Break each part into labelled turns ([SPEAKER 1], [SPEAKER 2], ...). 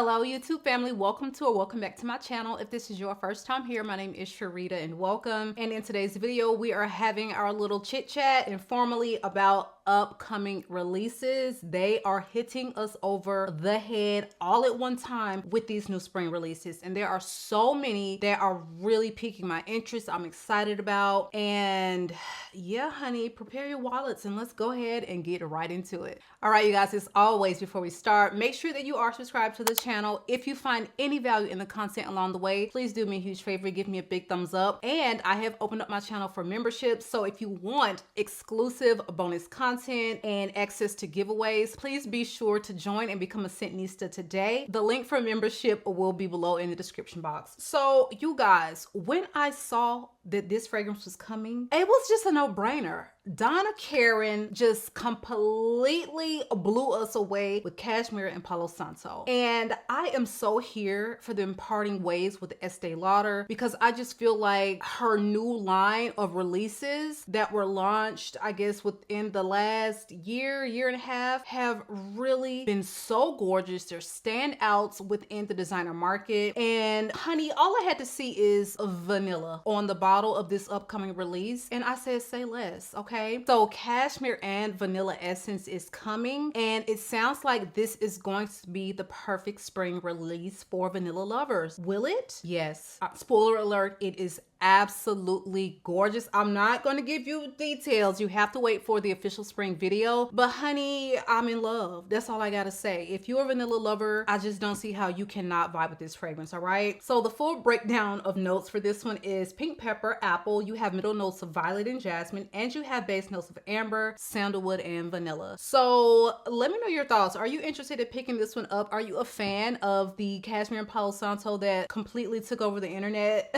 [SPEAKER 1] Hello YouTube family, welcome to or welcome back to my channel. If this is your first time here, my name is Sharita and welcome. And in today's video, we are having our little chit chat informally about upcoming releases. They are hitting us over the head all at one time with these new spring releases. And there are so many that are really piquing my interest. I'm excited about. And yeah, honey, prepare your wallets and let's go ahead and get right into it. All right, you guys, as always, before we start, make sure that you are subscribed to the channel. If you find any value in the content along the way, please do me a huge favor, give me a big thumbs up. And I have opened up my channel for memberships. So if you want exclusive bonus content and access to giveaways, please be sure to join and become a Scentnista today. The link for membership will be below in the description box. So you guys, when I saw that this fragrance was coming, it was just a no-brainer. Donna Karan just completely blew us away with Cashmere and Palo Santo. And I am so here for them parting ways with Estee Lauder because I just feel like her new line of releases that were launched, I guess, within the last year and a half have really been so gorgeous. They're standouts within the designer market. And honey, all I had to see is vanilla on the bottle of this upcoming release. And I said, say less, okay? So Cashmere and Vanilla Essence is coming, and it sounds like this is going to be the perfect spring release for vanilla lovers. Will it? Yes. Spoiler alert, it is absolutely gorgeous. I'm not going to give you details. You have to wait for the official spring video, but honey, I'm in love. That's all I gotta say. If you're a vanilla lover, I just don't see how you cannot vibe with this fragrance. All right, so the full breakdown of notes for this one is pink pepper, apple, you have middle notes of violet and jasmine, and you have base notes of amber, sandalwood, and vanilla. So let me know your thoughts. Are you interested in picking this one up? Are you a fan of the Cashmere and Palo Santo that completely took over the internet?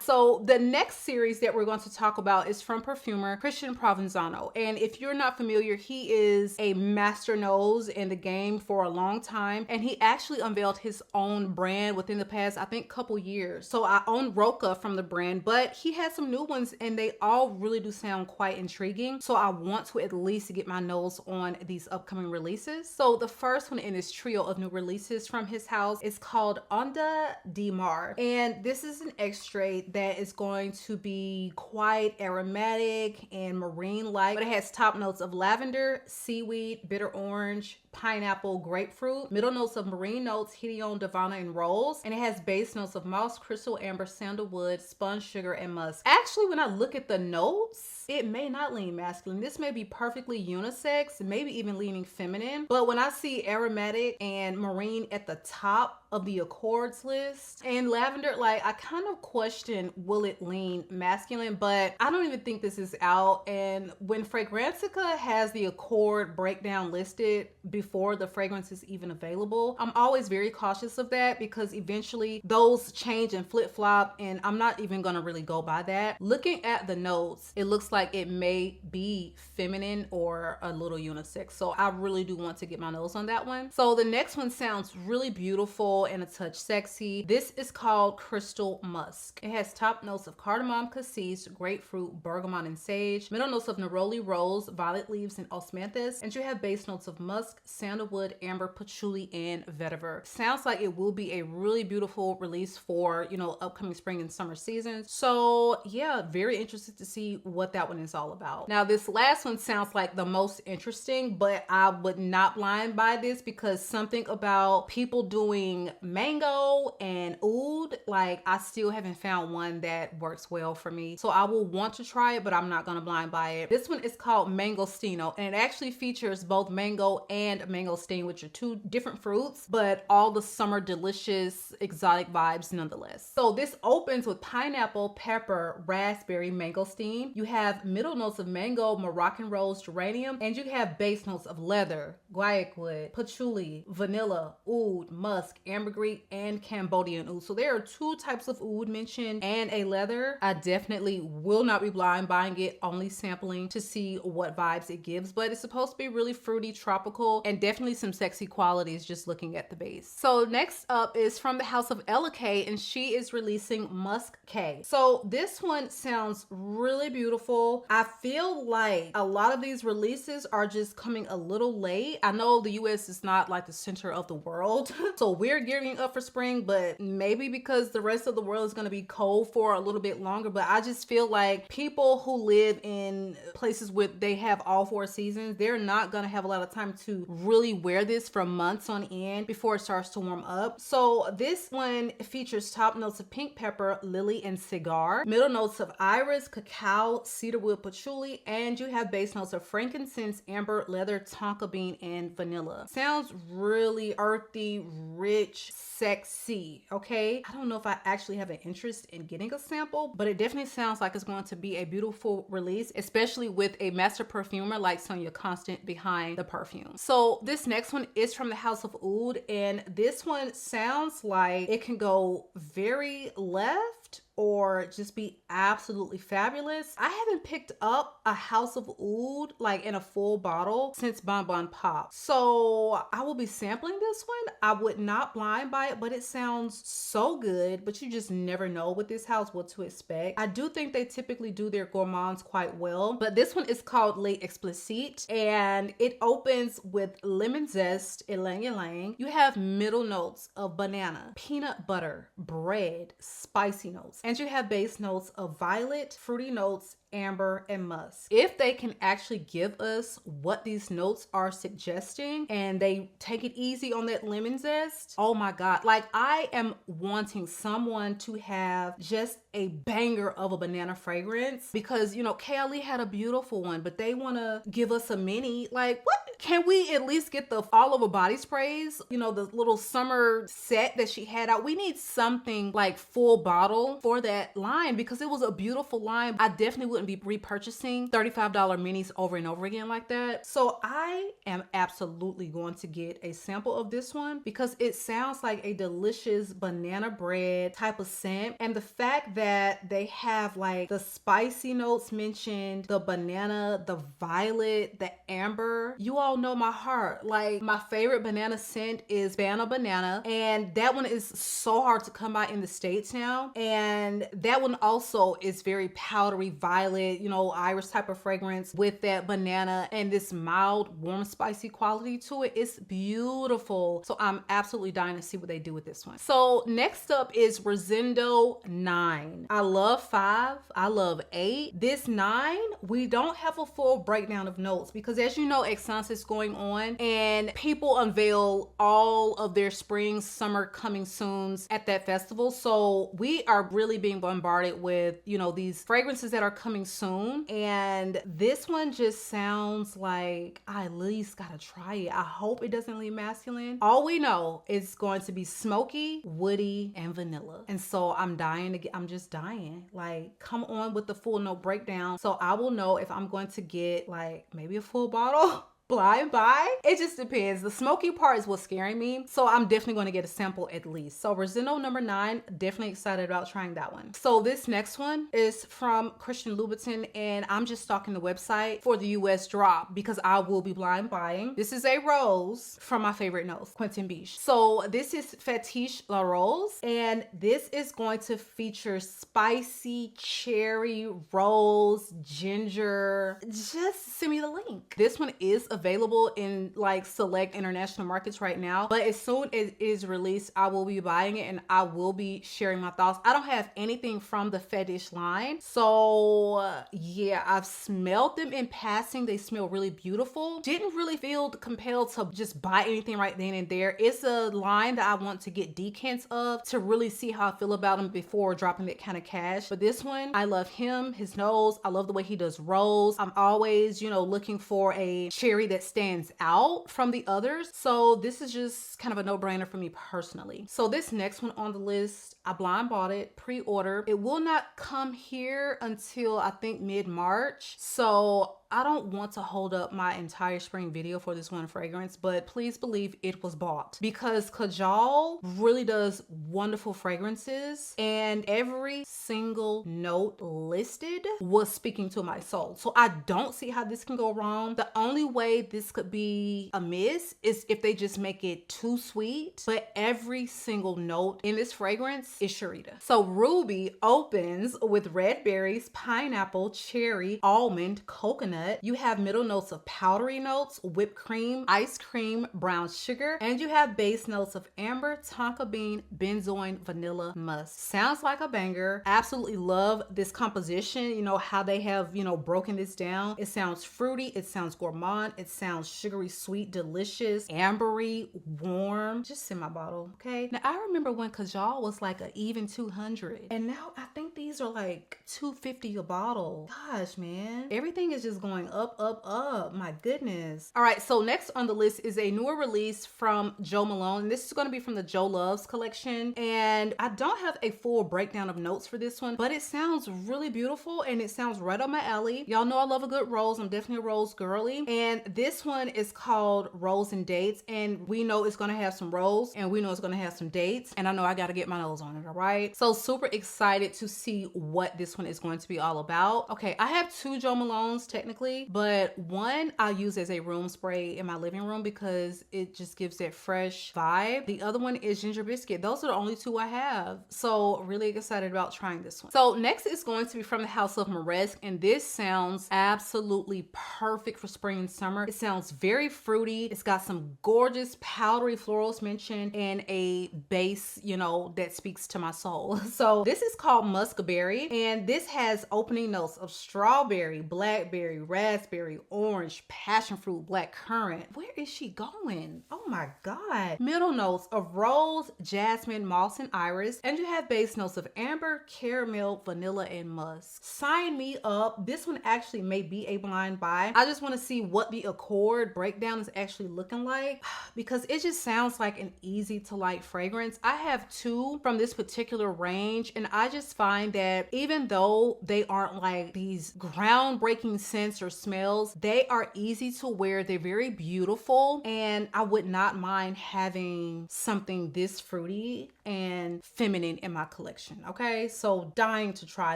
[SPEAKER 1] So the next series that we're going to talk about is from perfumer Christian Provenzano. And if you're not familiar, he is a master nose in the game for a long time. And he actually unveiled his own brand within the past, I think, couple years. So I own Roca from the brand, but he has some new ones and they all really do sound quite intriguing. So I want to at least get my nose on these upcoming releases. So the first one in this trio of new releases from his house is called Onda de Mar. And this is an extrait that is going to be quite aromatic and marine-like, but it has top notes of lavender, seaweed, bitter orange, pineapple, grapefruit, middle notes of marine notes, hedione, divana, and rose, and it has base notes of moss, crystal, amber, sandalwood, spun sugar, and musk. Actually, when I look at the notes, it may not lean masculine. This may be perfectly unisex, maybe even leaning feminine, but when I see aromatic and marine at the top of the accords list and lavender, like, I kind of question, will it lean masculine? But I don't even think this is out. And when Fragrantica has the accord breakdown listed before the fragrance is even available, I'm always very cautious of that because eventually those change and flip-flop, and I'm not even gonna really go by that. Looking at the notes, it looks like it may be feminine or a little unisex, so I really do want to get my nose on that one. So the next one sounds really beautiful and a touch sexy. This is called Crystal Musk. It has top notes of cardamom, cassis, grapefruit, bergamot, and sage, middle notes of neroli, rose, violet leaves, and osmanthus, and you have base notes of musk, sandalwood, amber, patchouli, and vetiver. Sounds like it will be a really beautiful release for, you know, upcoming spring and summer seasons. So yeah, very interested to see what that one is all about. Now this last one sounds like the most interesting, but I would not blind by this because something about people doing mango and oud, like, I still haven't found one that works well for me. So I will want to try it, but I'm not gonna blind by it. This one is called Mangosteno, and it actually features both mango and mangosteen, which are two different fruits, but all the summer delicious exotic vibes nonetheless. So this opens with pineapple, pepper, raspberry, mangosteen. You have middle notes of mango, Moroccan rose, geranium, and you have base notes of leather, guaiac wood, patchouli, vanilla, oud, musk, ambergris, and Cambodian oud. So there are two types of oud mentioned and a leather. I definitely will not be blind buying it, only sampling to see what vibes it gives, but it's supposed to be really fruity, tropical, and definitely some sexy qualities just looking at the base. So next up is from the house of Eladaria, and she is releasing Musk K. So this one sounds really beautiful. beautiful. I feel like a lot of these releases are just coming a little late. I know the US is not like the center of the world, so we're gearing up for spring, but maybe because the rest of the world is going to be cold for a little bit longer. But I just feel like people who live in places where they have all 4 seasons, they're not going to have a lot of time to really wear this for months on end before it starts to warm up. So this one features top notes of pink pepper, lily, and cigar, middle notes of iris, cacao, cedarwood, patchouli, and you have base notes of frankincense, amber, leather, tonka bean, and vanilla. Sounds really earthy, rich, sexy. Okay, I don't know if I actually have an interest in getting a sample, but it definitely sounds like it's going to be a beautiful release, especially with a master perfumer like Sonia Constant behind the perfume. So this next one is from the house of Oud, and this one sounds like it can go very left or just be absolutely fabulous. I haven't picked up a house of Oud like in a full bottle since Bon Bon Pop, so I will be sampling this one. I would not blind buy it, but it sounds so good, but you just never know with this house what to expect. I do think they typically do their gourmands quite well, but this one is called Lay Explicit, and it opens with lemon zest, ylang ylang. You have middle notes of banana, peanut butter, bread, spicy notes, and you have base notes of violet, fruity notes, amber, and musk. If they can actually give us what these notes are suggesting and they take it easy on that lemon zest, oh my god, like I am wanting someone to have just a banger of a banana fragrance, because you know Kaylee had a beautiful one, but they want to give us a mini. Like, what? Can we at least get the all over body sprays, you know, the little summer set that she had out? We need something like full bottle for that line, because it was a beautiful line. I definitely wouldn't be repurchasing $35 minis over and over again like that. So I am absolutely going to get a sample of this one because it sounds like a delicious banana bread type of scent. And the fact that they have like the spicy notes mentioned, the banana, the violet, the amber, you all know my heart. Like, my favorite banana scent is Banana, and that one is so hard to come by in the States now. And that one also is very powdery violet, you know, iris type of fragrance with that banana and this mild, warm, spicy quality to it. It's beautiful. So I'm absolutely dying to see what they do with this one. So next up is Rosendo 9. I love 5. I love 8. This 9, we don't have a full breakdown of notes because, as you know, Essence is going on and people unveil all of their spring, summer coming soons at that festival. So we are really being bombarded with, you know, these fragrances that are coming soon. And this one just sounds like I at least gotta try it. I hope it doesn't leave masculine. All we know is going to be smoky, woody, and vanilla. And so I'm dying to get, I'm just dying. Like, come on with the full note breakdown so I will know if I'm going to get like maybe a full bottle. Blind buy. It just depends. The smoky part is what's scaring me, so I'm definitely going to get a sample at least. So Rosendo number 9, definitely excited about trying that one. So this next one is from Christian Louboutin, and I'm just stalking the website for the US drop because I will be blind buying. This is a rose from my favorite nose, Quentin Biche. So this is Fetish La Rose, and this is going to feature spicy cherry, rose, ginger. Just send me the link. This one is available in like select international markets right now, but as soon as it is released, I will be buying it and I will be sharing my thoughts. I don't have anything from the Fetish line, so yeah, I've smelled them in passing. They smell really beautiful. Didn't really feel compelled to just buy anything right then and there. It's a line that I want to get decants of to really see how I feel about them before dropping that kind of cash. But this one, I love him, his nose. I love the way he does rose. I'm always, you know, looking for a cherry that stands out from the others. So this is just kind of a no-brainer for me personally. So this next one on the list, I blind bought it, pre-order. It will not come here until I think mid-March. So I don't want to hold up my entire spring video for this one fragrance, but please believe it was bought because Kajal really does wonderful fragrances and every single note listed was speaking to my soul. So I don't see how this can go wrong. The only way this could be amiss is if they just make it too sweet, but every single note in this fragrance is Sharita. So Ruby opens with red berries, pineapple, cherry, almond, coconut. You have middle notes of powdery notes, whipped cream, ice cream, brown sugar, and you have base notes of amber, tonka bean, benzoin, vanilla, musk. Sounds like a banger. Absolutely love this composition. You know how they have, you know, broken this down. It sounds fruity, it sounds gourmand, it sounds sugary, sweet, delicious, ambery, warm. Just in my bottle, okay? Now I remember when Kajal was like an even 200, and now I think these are like $250 a bottle. Gosh, man, everything is just going up, up, up. My goodness. All right, so next on the list is a newer release from Jo Malone, and this is going to be from the Jo Loves collection. And I don't have a full breakdown of notes for this one, but it sounds really beautiful and it sounds right up my alley. Y'all know I love a good rose. I'm definitely a rose girly, and this one is called Rose and Dates, and we know it's going to have some rose and we know it's going to have some dates, and I know I got to get my nose on it. All right, so super excited to see what this one is going to be all about. Okay, I have two Jo Malones technically, but one I'll use as a room spray in my living room because it just gives that fresh vibe. The other one is Ginger Biscuit. Those are the only two I have, so really excited about trying this one. So next is going to be from the house of Moresque, and this sounds absolutely perfect for spring and summer. It sounds very fruity. It's got some gorgeous powdery florals mentioned and a base, you know, that speaks to my soul. So this is called Muskberry, and this has opening notes of strawberry, blackberry, raspberry, orange, passion fruit, black currant. Where is she going? Oh my God. Middle notes of rose, jasmine, moss, and iris, and you have base notes of amber, caramel, vanilla, and musk. Sign me up. This one actually may be a blind buy. I just want to see what the accord breakdown is actually looking like because it just sounds like an easy to light fragrance. I have two from this particular range, and I just find that even though they aren't like these groundbreaking scents or smells, they are easy to wear. They're very beautiful, and I would not mind having something this fruity and feminine in my collection. Okay, so dying to try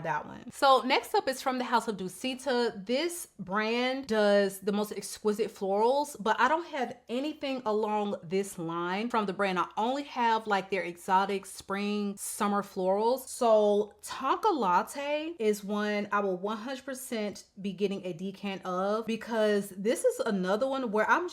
[SPEAKER 1] that one. So next up is from the house of Dusita. This brand does the most exquisite florals, but I don't have anything along this line from the brand. I only have like their exotic spring summer florals. So Taca Latte is one I will 100% be getting a decant of because this is another one where I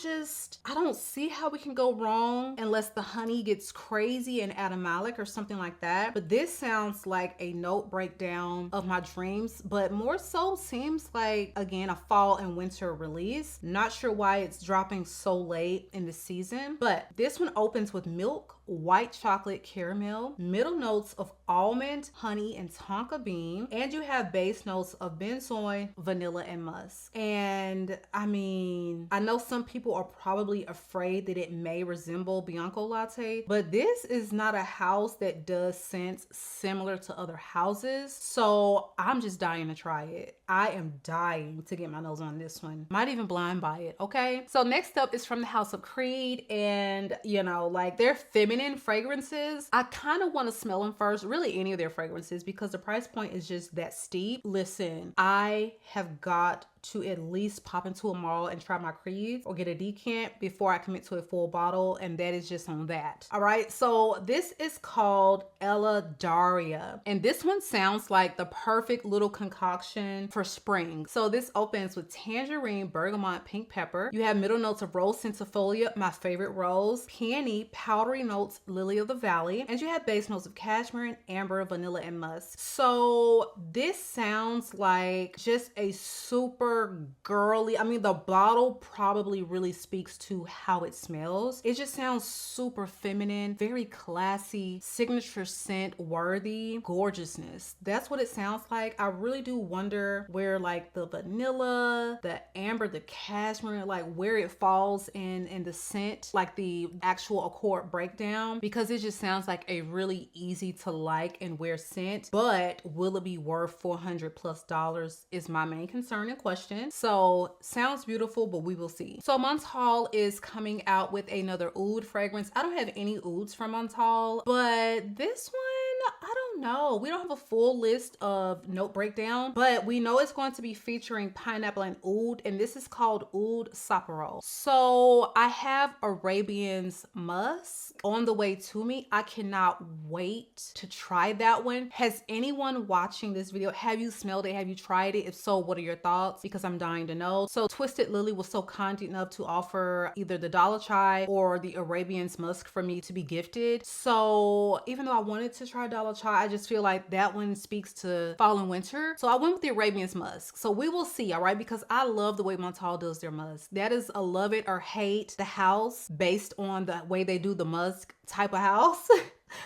[SPEAKER 1] don't see how we can go wrong unless the honey gets crazy and aromatic or something like that. But this sounds like a note breakdown of my dreams, but more so seems like, again, a fall and winter release. Not sure why it's dropping so late in the season, but this one opens with milk, white chocolate, caramel, middle notes of almond, honey, and tonka bean, and you have base notes of benzoin, vanilla, and musk. And I mean, I know some people are probably afraid that it may resemble Bianco Latte, but this is not a house that does scents similar to other houses, so I'm just dying to try it. I am dying to get my nose on this one. Might even blind buy it, okay? So next up is from the house of Creed, and you know, like their feminine fragrances, I kind of want to smell them first, really any of their fragrances, because the price point is just that steep. Listen, I have got to at least pop into a mall and try my Creeds or get a decant before I commit to a full bottle, and that is just on that. All right, so this is called Eladaria, and this one sounds like the perfect little concoction for spring. So this opens with tangerine, bergamot, pink pepper. You have middle notes of rose centifolia, my favorite rose, peony, powdery notes, lily of the valley, and you have base notes of cashmere and amber, vanilla, and musk. So this sounds like just a super girly, I mean, the bottle probably really speaks to how it smells. It just sounds super feminine, very classy, signature scent worthy, gorgeousness. That's what it sounds like. I really do wonder where like the vanilla, the amber, the cashmere, like where it falls in the scent, like the actual accord breakdown, because it just sounds like a really easy to like and wear scent. But will it be worth $400+ is my main concern and question question. So sounds beautiful, but we will see. So Montale is coming out with another oud fragrance. I don't have any ouds from Montale, but this one, I don't know. We don't have a full list of note breakdown, but we know it's going to be featuring pineapple and oud, and this is called Oud Saparo. So I have Arabian's Musk on the way to me. I cannot wait to try that one. Has anyone watching this video, have you smelled it? Have you tried it? If so, what are your thoughts? Because I'm dying to know. So Twisted Lily was so kind enough to offer either the Dollar Chai or the Arabian's Musk for me to be gifted. So even though I wanted to try Dollar Chai, I just feel like that one speaks to fall and winter. So I went with the Arabian's Musk. So we will see, all right? Because I love the way Montale does their musk. That is a love it or hate the house based on the way they do the musk type of house.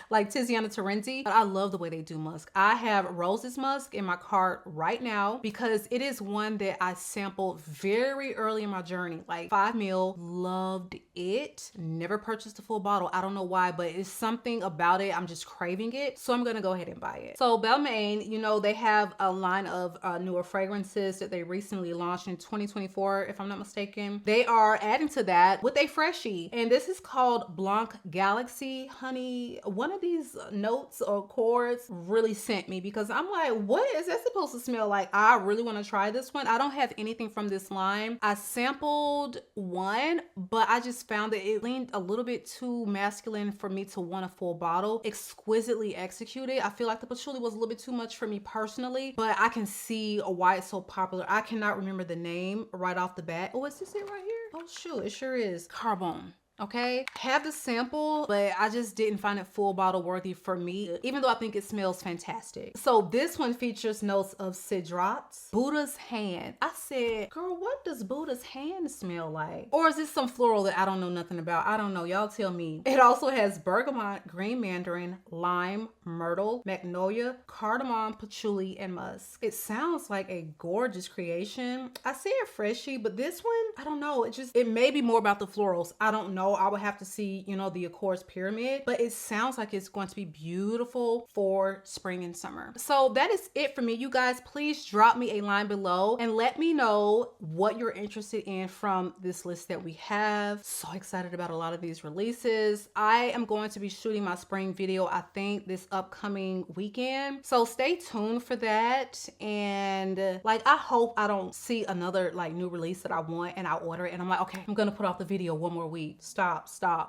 [SPEAKER 1] Like Tiziana Tarenti, but I love the way they do musk. I have Rose's Musk in my cart right now because it is one that I sampled very early in my journey, like 5 ml, loved it, never purchased a full bottle. I don't know why, but it's something about it. I'm just craving it. So I'm gonna go ahead and buy it. So Balmain, you know, they have a line of newer fragrances that they recently launched in 2024, if I'm not mistaken. They are adding to that with a freshie, and this is called BLANC Galaxie. Honey, one of these notes or chords really sent me because I'm like, what is that supposed to smell like? I really want to try this one. I don't have anything from this line. I sampled one, but I just found that it leaned a little bit too masculine for me to want a full bottle. Exquisitely executed. I feel like the patchouli was a little bit too much for me personally, but I can see why it's so popular. I cannot remember the name right off the bat. Oh, is this it right here? Oh shoot, it sure is. Carbone. Okay, have the sample, but I just didn't find it full bottle worthy for me, even though I think it smells fantastic. So this one features notes of Cedrat, Buddha's hand. I said, girl, what does Buddha's hand smell like? Or is this some floral that I don't know nothing about? I don't know, y'all tell me. It also has bergamot, green mandarin, lime, myrtle, magnolia, cardamom, patchouli, and musk. It sounds like a gorgeous creation. I say it freshy, but this one, I don't know. It may be more about the florals. I don't know. I would have to see, you know, the Accords Pyramid, but it sounds like it's going to be beautiful for spring and summer. So that is it for me. You guys, please drop me a line below and let me know what you're interested in from this list that we have. So excited about a lot of these releases. I am going to be shooting my spring video, I think, this upcoming weekend. So stay tuned for that. And like, I hope I don't see another like new release that I want and I order it and I'm like, okay, I'm gonna put off the video one more week. Stop.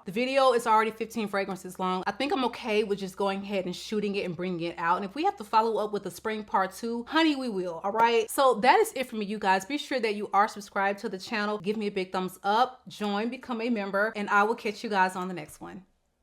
[SPEAKER 1] The video is already 15 fragrances long. I think I'm okay with just going ahead and shooting it and bringing it out. And if we have to follow up with the spring part 2, honey, we will. All right. So that is it for me, you guys. Be sure that you are subscribed to the channel. Give me a big thumbs up, join, become a member, and I will catch you guys on the next one.